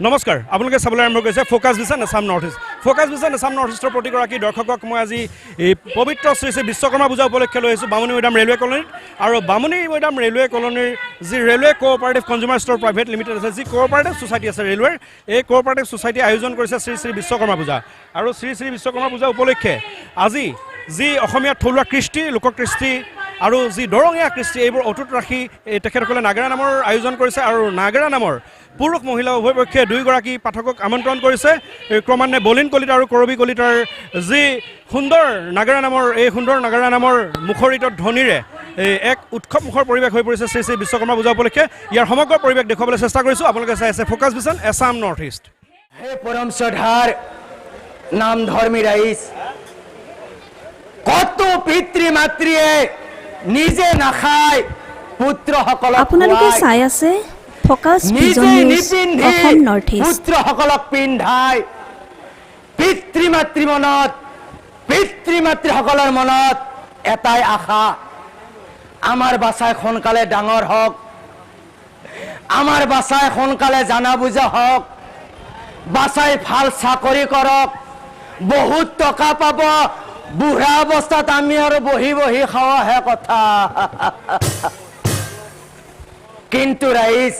নমস্কাৰ আপোনালোকে চাবলৈ আৰম্ভ কৰিছে focus vision Assam north east. Focus vision Assam north ইষ্টৰ প্ৰতিগৰাকী দৰ্শকক মই আজি এই পবিত্ৰ শ্ৰী শ্ৰী বিশ্বকৰ্মা পূজা উপলক্ষে লৈ আহিছোঁ বামুণী মৈদাম ৰেলৱে কলনীত। আৰু বামুণী মৈদাম ৰেলৱে কলনীৰ যি railway cooperative consumer store private limited আছে, যি কোঅপাৰেটিভ ছ'চাইটি আছে ৰেলৱেৰ, এই কোঅপাৰেটিভ ছ'চাইটি আয়োজন কৰিছে শ্ৰী শ্ৰী বিশ্বকৰ্মা পূজা। আৰু শ্ৰী শ্ৰী বিশ্বকৰ্মা পূজা উপলক্ষে আজি যি অসমীয়া থলুৱা কৃষ্টি, লোককৃষ্টি আৰু যি দৰঙীয়া কৃষ্টি, এইবোৰ অটুট ৰাখি তেখেতসকলে নাগেৰা নামৰ আয়োজন কৰিছে। আৰু নাগেৰা নামৰ পুৰুষ মহিলা উভয় পক্ষে দুয়োগৰাকী পাঠকক আমন্ত্ৰণ কৰিছে। ক্ৰমান্বয়ে বলিন কলিতা আৰু কৰবী কলিতাৰ যি সুন্দৰ নাগেৰা নামৰ মুখৰিত ধ্বনিৰে এক উৎসৱমুখৰ পৰিৱেশ হৈ পৰিছে শ্ৰী শ্ৰী বিশ্বকৰ্মা পূজা উপলক্ষে। ইয়াৰ সমগ্ৰ পৰিৱেশ দেখুৱাবলৈ চেষ্টা কৰিছোঁ। আপোনালোকে চাই আছে focus vision Assam north east. হে পৰম শ্ৰদ্ধাৰ নাম ধৰ্মী ৰাইজ, কত পিতৃ মাতৃয়ে নিজে নাখায় পুত্ৰসকলক আপোনালোকে চাই আছে focus vision Assam north east. পুত্ৰসকলক পিন্ধাই পিতৃ মাতৃসকলৰ মনত এটাই আশা, আমাৰ বাচাই সোনকালে ডাঙৰ হওক, আমাৰ বাচাই সোনকালে জানা বুজা হওক, বাচাই ভাল চাকৰি কৰক, বহুত টকা পাব, বুঢ়া অৱস্থাত আমি আৰু বহি বহি খাৱাহে কথা। কিন্তু ৰাইজ,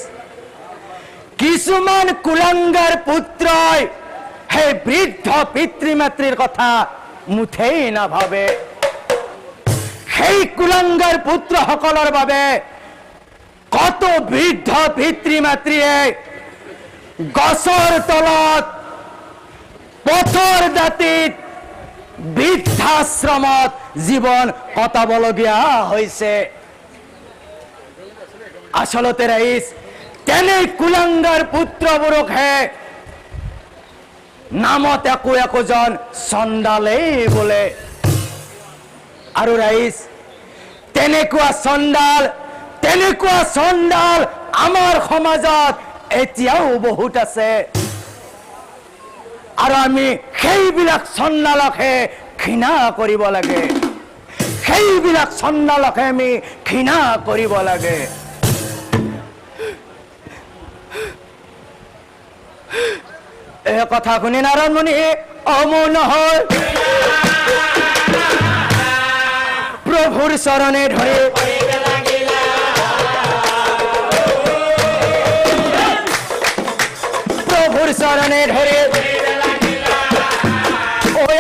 কিছুমান কুলাংগাৰ পুত্ৰই সেই বৃদ্ধ পিতৃ মাতৃৰ কথা মুঠেই নাভাবে। সেই কুলাংগাৰ পুত্ৰসকলৰ বাবে কত বৃদ্ধ পিতৃ মাতৃয়ে গছৰ তলত, পথৰ দাঁতিত, বৃদ্ধাশ্ৰমত জীৱন কটাবলগীয়া হৈছে। আচলতে ৰাইজ, তেনে কুলাংগাৰ পুত্ৰবোৰকহে নামত একোজন চণ্ডালেই বোলে। আৰু ৰাইজ, তেনেকুৱা চণ্ডাল আমাৰ সমাজত এতিয়াও বহুত আছে। আৰু আমি সেইবিলাক চণ্ডালকহে ঘৃণা কৰিব লাগে, সেইবিলাক চণ্ডালকহে আমি ঘৃণা কৰিব লাগে। এই কথা শুনি নাৰায়ণমণি অমৌন হ'ল, প্ৰভুৰ চৰণে ধৰি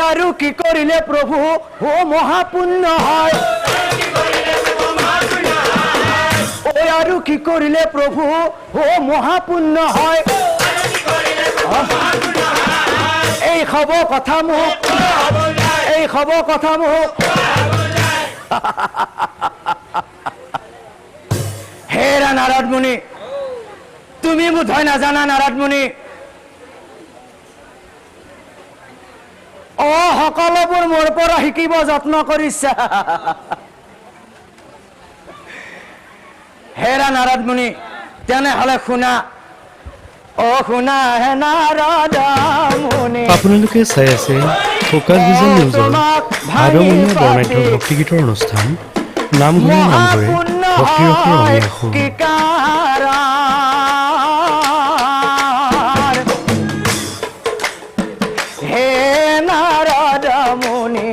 আৰু কি কৰিলে প্ৰভু ও মহাপুণ্য হয়, আৰু কি কৰিলে প্ৰভু ও মহাপুণ্য হয়। এই খবৰ কথা মোক হেৰা নাৰদ মুনি, তুমি বোধহয় নাজানা নাৰদ মুনি, সকলোবোৰ মোৰ পৰা শিকিব যত্ন কৰিছা। হেৰা নাৰদ মুনি, তেনেহলে শুনা, শুনা হে নাৰদ মুনি। আপোনালোকে চাই আছে ফ'কাছ ভিছন নিউজৰ ভাদমহীয়া বৰ্ণাঢ্য ভক্তিগীতৰ অনুষ্ঠান নামঘৰে ভক্তিৰসৰ অসমীয়া সুৰ। হে নাৰদ মুনি,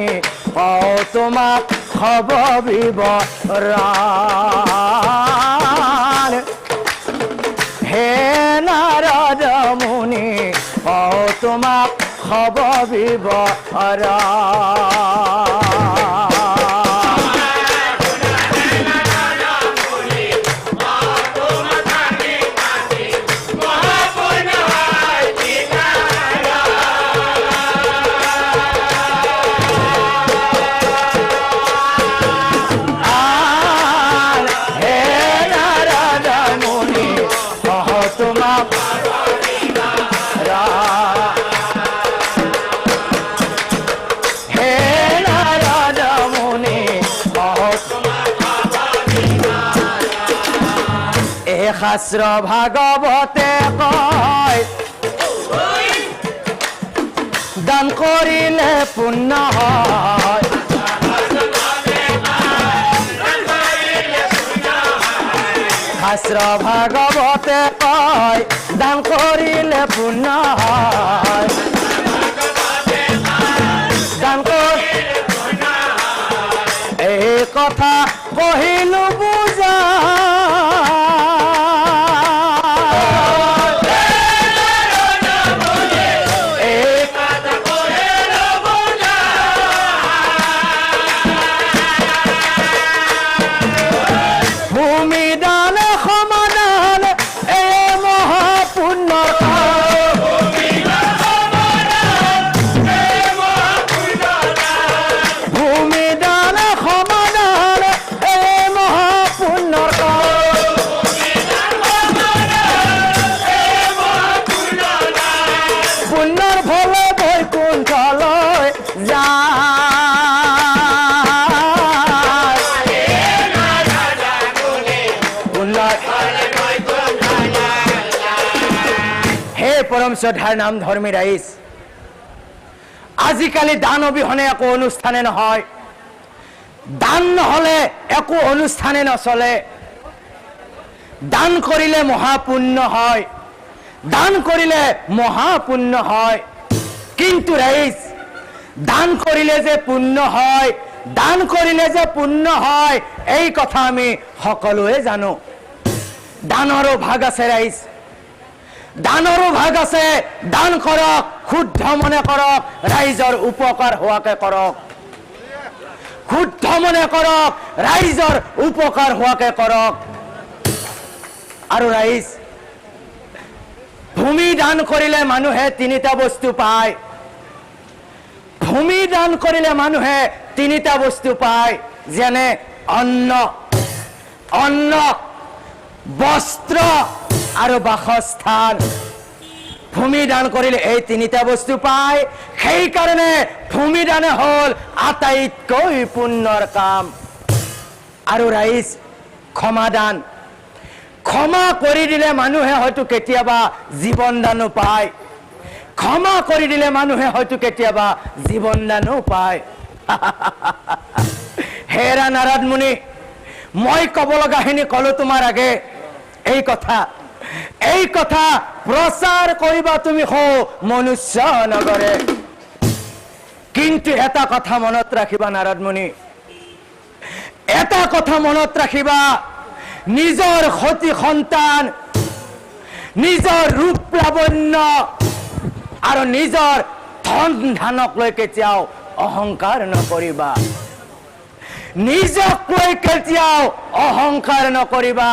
তোমাক খবৰ বিৱৰণ। হে নাৰদ মুনি, তোমাক খবৰ বিৱৰণ। শাস্ত্ৰ ভাগৱতে কয়, দান কৰিলে পুণ্য হয়। শাস্ত্ৰ ভাগৱতে কয়, দান কৰিলে পূৰ্ণ হয় দান এই কথা কহিলো বুজা পৰম শ্ৰদ্ধাৰ নাম ধৰ্মী ৰাইজ আজিকালি দান অবিহনে একো অনুষ্ঠানে নহয় দান নহলে একো অনুষ্ঠানে নচলে দান কৰিলে মহাপুণ্য হয় দান কৰিলে মহাপুণ্য হয় কিন্তু ৰাইজ দান কৰিলে যে পুণ্য হয় দান কৰিলে যে পুণ্য হয় এই কথা আমি সকলোৱে জানো দানৰো ভাগ আছে ৰাইজ দানৰো ভাগ আছে দান কৰক শুদ্ধ মনে কৰক ৰাইজৰ উপকাৰ হোৱাকে কৰক শুদ্ধ মনে কৰক ৰাইজৰ উপকাৰ হোৱাকে কৰক আৰু ৰাইজ ভূমি দান কৰিলে মানুহে তিনিটা বস্তু পায় ভূমি দান কৰিলে মানুহে তিনিটা বস্তু পায় যেনে অন্ন অন্ন বস্ত্ৰ আৰু বাসস্থান ভূমি দান কৰিলে এই তিনিটা বস্তু পায় সেই কাৰণে ভূমি দানে হল আটাইতকৈ পুণ্যৰ কাম আৰু ৰাইজ ক্ষমা দান ক্ষমা কৰি দিলে মানুহে হয়তো কেতিয়াবা জীৱন দানো পায় ক্ষমা কৰি দিলে মানুহে হয়তো কেতিয়াবা জীৱন দানো পায় হেৰা নাৰদ মুনি মই কব লগাখিনি কলো তোমাৰ আগে এই কথা প্ৰচাৰ কৰিবা তুমি হো মনুষ্য নগৰে কিন্তু এটা কথা মনত ৰাখিবা নাৰদ মুনি এটা কথা মনত ৰাখিবা নিজৰ সতি সন্তান নিজৰ ৰূপ লাৱণ্য আৰু নিজৰ ধন ধানক লৈ কেতিয়াও অহংকাৰ নকৰিবা নিজক লৈ কেতিয়াও অহংকাৰ নকৰিবা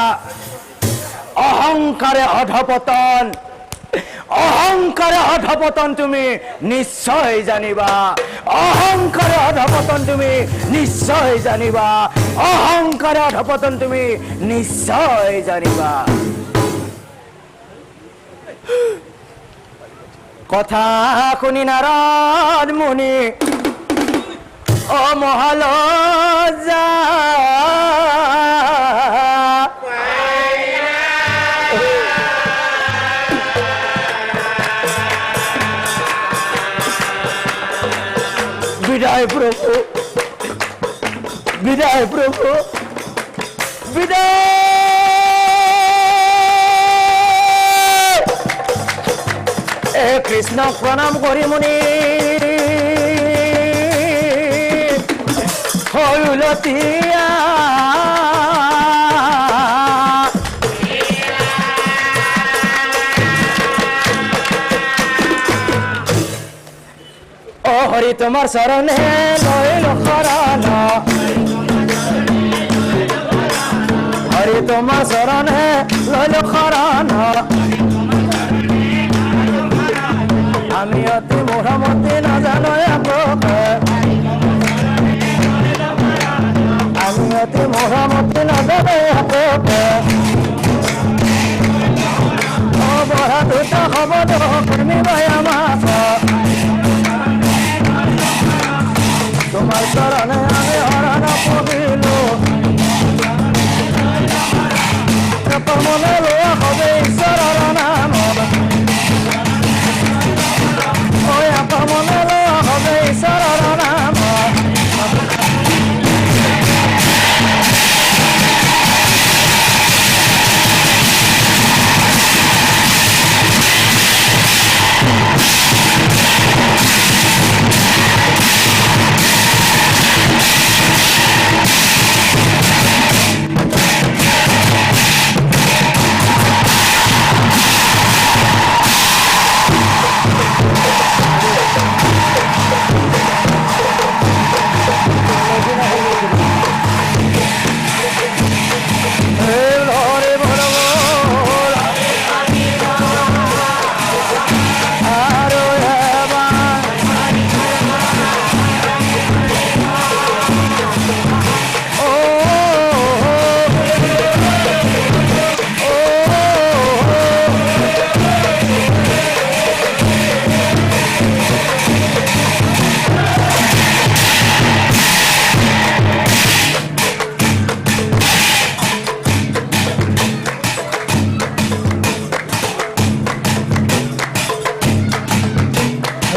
অহংকাৰে অধপতন তুমি নিশ্চয় জানিবা অহংকাৰে অধপতন তুমি নিশ্চয় জানিবা অহংকাৰে অধপতন তুমি নিশ্চয় জানিবা কথা শুনি নাৰদ মুনি অ মহালজা বিদায় প্রভু বিদায় প্রভু বিদায় এ কৃষ্ণ প্রণাম করি মুনি হলতিয়া ও হরি তোমার শরণে লইল শরণ হরি তোমার শরণে লইল শরণ আমি অতি মোহমতি না জানো আমি অতি মোহমতি না জানো ও বড়া দুটা খবর কর্মী ভাই আমার তোমার শরণে আমি হরণ পড়িল মনে লোয়া হবে ঈশ্বরের নাম ওই আপা মনে লোয়া হবে ঈশ্বরের নাম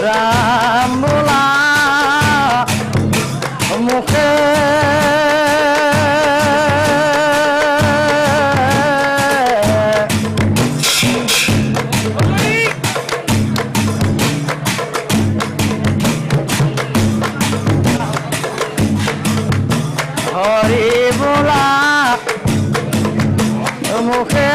রাম বোলা মুখে হরি বোলা মুখে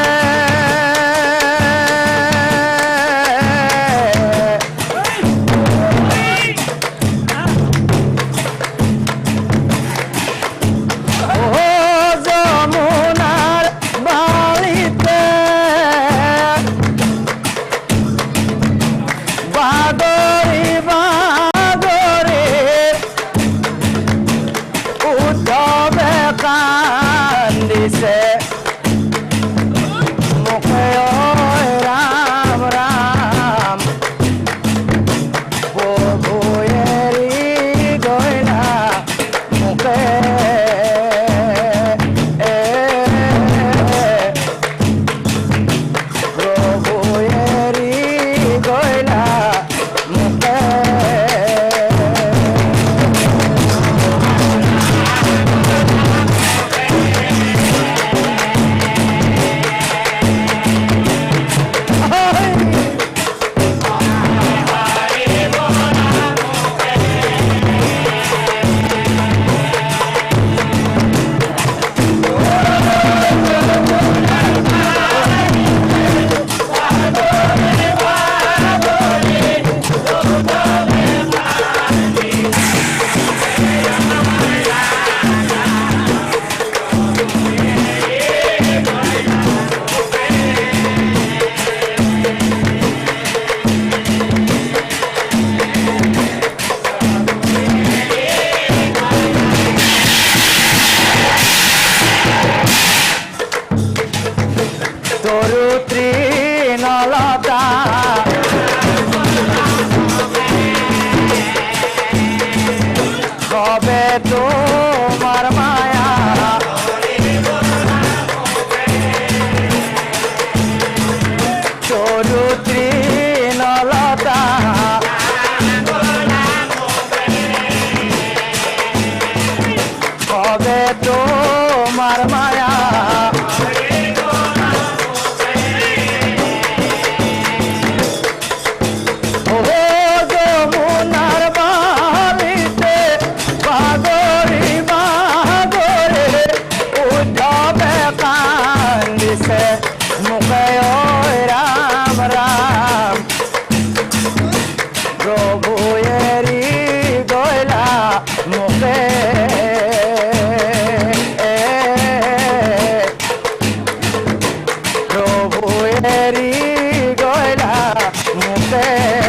তরুত্রী নলতা হবে তোমার মায়া তরুত্রী নলতা হবে তোমার মায়া প্রভু এরি গয়লা মুখে